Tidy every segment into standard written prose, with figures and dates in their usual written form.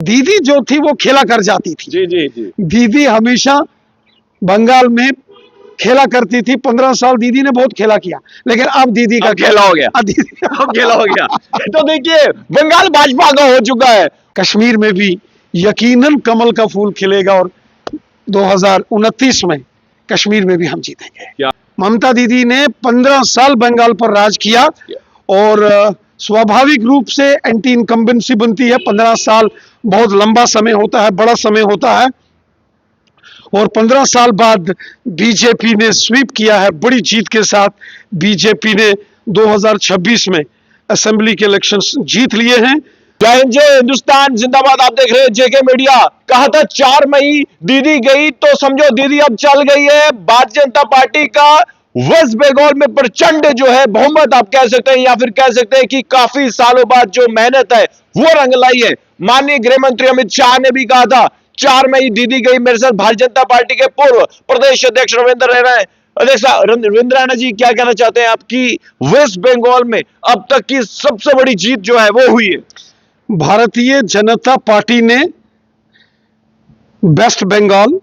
दीदी जो थी वो खेला कर जाती थी। जी जी जी। दीदी हमेशा बंगाल में खेला करती थी। 15 साल दीदी ने बहुत खेला किया, लेकिन अब दीदी का अब खेला हो गया। अब दीदी अब खेला हो गया। तो देखिए बंगाल भाजपा का हो चुका है। कश्मीर में भी यकीनन कमल का फूल खिलेगा और 2029 में कश्मीर में भी हम जीतेंगे। क्या? ममता दीदी ने 15 साल बंगाल पर राज किया और स्वाभाविक रूप से एंटी इनकम्बेंसी बनती है। 15 साल बहुत लंबा समय होता है, बड़ा समय होता है। और 15 साल बाद बीजेपी ने स्वीप किया है बड़ी जीत के साथ। बीजेपी ने 2026 में असेंबली के इलेक्शंस जीत लिए हैं। जय हिंदुस्तान जिंदाबाद। आप देख रहे हैं जेके मीडिया। कहा था 4 मई दीदी गई तो समझो दीदी अब चल गई है। भारतीय जनता पार्टी का वेस्ट बंगाल में प्रचंड जो है बहुमत आप कह सकते हैं, या फिर कह सकते हैं कि काफी सालों बाद जो मेहनत है वो रंग लाई है। माननीय गृह मंत्री अमित शाह ने भी कहा था 4 मई दीदी गई। मेरे साथ भारतीय जनता पार्टी के पूर्व प्रदेश अध्यक्ष रविंद्र रह रहे हैं। अध्यक्ष रविंद्र राणा जी, क्या कहना चाहते हैं आपकी वेस्ट बंगाल में अब तक की सबसे बड़ी जीत जो है वो हुई है? भारतीय जनता पार्टी ने वेस्ट बंगाल,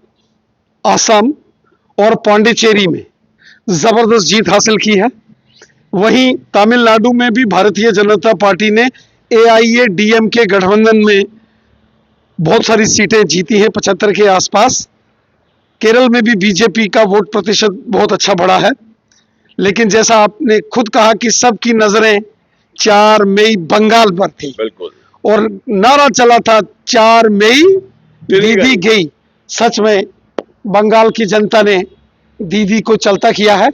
असम और पांडिचेरी में जबरदस्त जीत हासिल की है। वहीं तमिलनाडु में भी भारतीय जनता पार्टी ने AIADMK गठबंधन में बहुत सारी सीटें जीती हैं, 75 के आसपास। केरल में भी बीजेपी का वोट प्रतिशत बहुत अच्छा बढ़ा है। लेकिन जैसा आपने खुद कहा कि सबकी नजरें 4 मई बंगाल पर थी। बिल्कुल। और नारा चला था 4 मई दीदी गई। सच में बंगाल की जनता ने दीदी को चलता किया है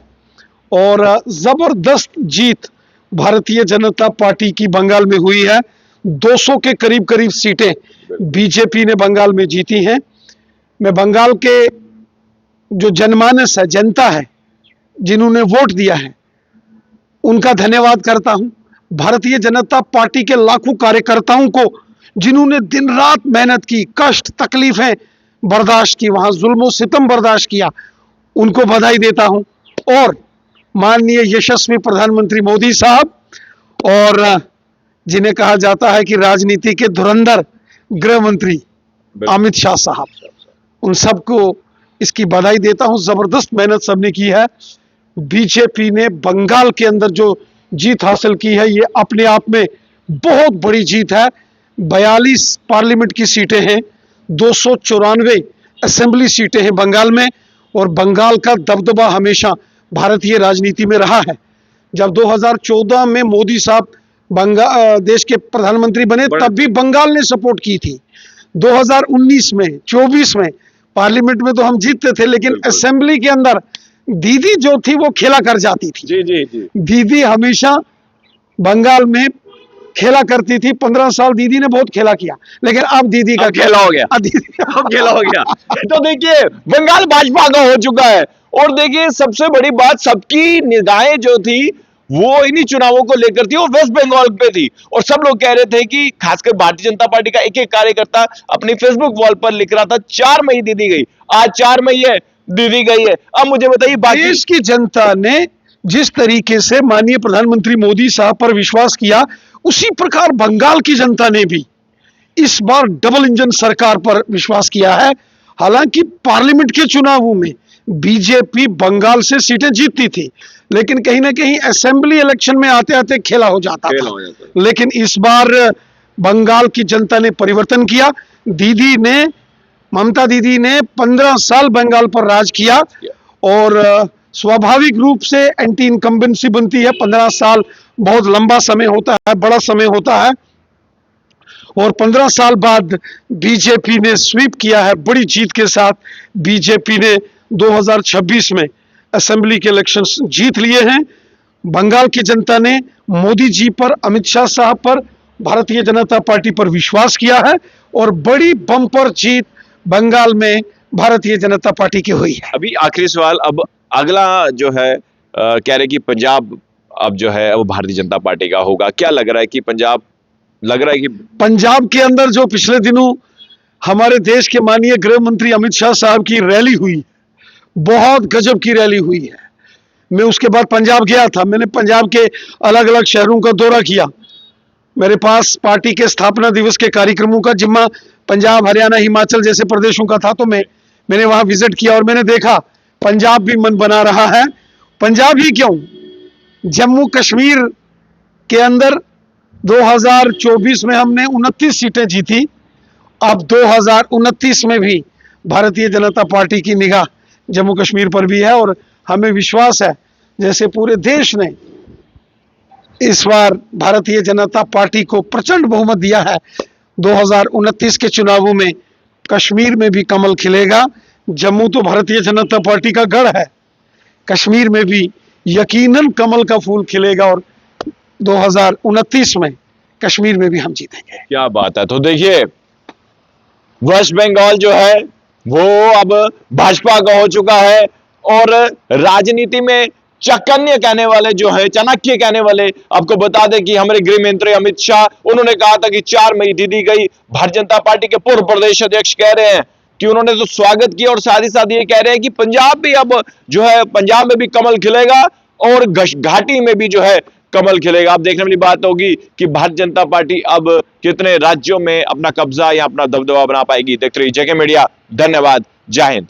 और जबरदस्त जीत भारतीय जनता पार्टी की बंगाल में हुई है। 200 के करीब करीब सीटें बीजेपी ने बंगाल में जीती हैं। मैं बंगाल के जो जनमानस है, जनता है, जिन्होंने वोट दिया है, उनका धन्यवाद करता हूं। भारतीय जनता पार्टी के लाखों कार्यकर्ताओं को जिन्होंने दिन रात मेहनत की, कष्ट तकलीफें बर्दाश्त की, वहां जुल्म सितम बर्दाश्त किया, उनको बधाई देता हूं। और माननीय यशस्वी प्रधानमंत्री मोदी साहब और जिन्हें कहा जाता है कि राजनीति के धुरंधर गृह मंत्री अमित शाह साहब, उन सबको इसकी बधाई देता हूं। जबरदस्त मेहनत सबने की है। बीजेपी ने बंगाल के अंदर जो जीत हासिल की है ये अपने आप में बहुत बड़ी जीत है। 42 पार्लियामेंट की सीटें हैं, 294 असेंबली सीटें हैं बंगाल में। और बंगाल का दबदबा हमेशा भारतीय राजनीति में रहा है। जब 2014 में मोदी साहब देश के प्रधानमंत्री बने तब भी बंगाल ने सपोर्ट की थी। 2019 में, 24 में पार्लियामेंट में तो हम जीतते थे, लेकिन असेंबली के अंदर दीदी जो थी वो खेला कर जाती थी। जी जी जी। दीदी हमेशा बंगाल में खेला करती थी। 15 साल दीदी ने बहुत खेला किया, लेकिन अब दीदी का खेला हो गया। अब खेला हो गया। तो देखिए बंगाल भाजपा का हो चुका है। और देखिए सबसे बड़ी बात, सबकी निगाहें जो थी वो इन्हीं चुनावों को लेकर थी और वेस्ट बंगाल पे थी। और सब लोग कह रहे थे कि खासकर भारतीय जनता पार्टी का एक एक कार्यकर्ता अपनी फेसबुक वॉल पर लिख रहा था 4 मई दीदी गई। आज 4 मई है, दीदी गई है। अब मुझे बताइए, देश की जनता ने जिस तरीके से माननीय प्रधानमंत्री मोदी साहब पर विश्वास किया, उसी प्रकार बंगाल की जनता ने भी इस बार डबल इंजन सरकार पर विश्वास किया है। हालांकि पार्लियामेंट के चुनावों में बीजेपी बंगाल से सीटें जीतती थी, लेकिन कहीं ना कहीं असेंबली इलेक्शन में आते आते खेला हो जाता था। लेकिन इस बार बंगाल की जनता ने परिवर्तन किया। ममता दीदी ने 15 साल बंगाल पर राज किया और स्वाभाविक रूप से एंटी इनकम्बेंसी बनती है। 15 साल बहुत लंबा समय होता है, बड़ा समय होता है। और 15 साल बाद बीजेपी ने स्वीप किया है बड़ी जीत के साथ। बीजेपी ने 2026 में असेंबली के इलेक्शंस जीत लिए हैं। बंगाल की जनता ने मोदी जी पर, अमित शाह साहब पर, भारतीय जनता पार्टी पर विश्वास किया है और बड़ी बम्पर जीत बंगाल में भारतीय जनता पार्टी की हुई है। अभी आखिरी सवाल, अब अगला जो है कह रहे कि पंजाब अब जो है वो भारतीय जनता पार्टी का होगा। क्या लग रहा है कि पंजाब के अंदर जो पिछले दिनों हमारे देश के माननीय गृह मंत्री अमित शाह साहब की रैली हुई, बहुत गजब की रैली हुई है। मैं उसके बाद पंजाब गया था, मैंने पंजाब के अलग अलग शहरों का दौरा किया। मेरे पास पार्टी के स्थापना दिवस के कार्यक्रमों का जिम्मा पंजाब, हरियाणा, हिमाचल जैसे प्रदेशों का था, तो मैंने वहां विजिट किया और मैंने देखा पंजाब भी मन बना रहा है। पंजाब ही क्यों, जम्मू कश्मीर के अंदर 2024 में हमने 29 सीटें जीती। अब 2029 में भी भारतीय जनता पार्टी की निगाह जम्मू कश्मीर पर भी है और हमें विश्वास है जैसे पूरे देश ने इस बार भारतीय जनता पार्टी को प्रचंड बहुमत दिया है, 2029 के चुनावों में कश्मीर में भी कमल खिलेगा। जम्मू तो भारतीय जनता पार्टी का गढ़ है, कश्मीर में भी यकीनन कमल का फूल खिलेगा और 2029 में कश्मीर में भी हम जीतेंगे। क्या बात है। तो देखिए, वेस्ट बंगाल जो है वो अब भाजपा का हो चुका है और राजनीति में चकन्य कहने वाले जो है, चाणक्य कहने वाले, आपको बता दें कि हमारे गृह मंत्री अमित शाह, उन्होंने कहा था कि 4 मई दी गई। भारतीय जनता पार्टी के पूर्व प्रदेश अध्यक्ष कह रहे हैं कि उन्होंने तो स्वागत किया और साथ ही साथ ये कह रहे हैं कि पंजाब भी अब जो है, पंजाब में भी कमल खिलेगा और घाटी में भी जो है कमल खिलेगा। अब देखने वाली बात होगी कि भारतीय जनता पार्टी अब कितने राज्यों में अपना कब्जा या अपना दबदबा बना पाएगी। देखते रहिए जेके मीडिया। धन्यवाद। जय हिंद।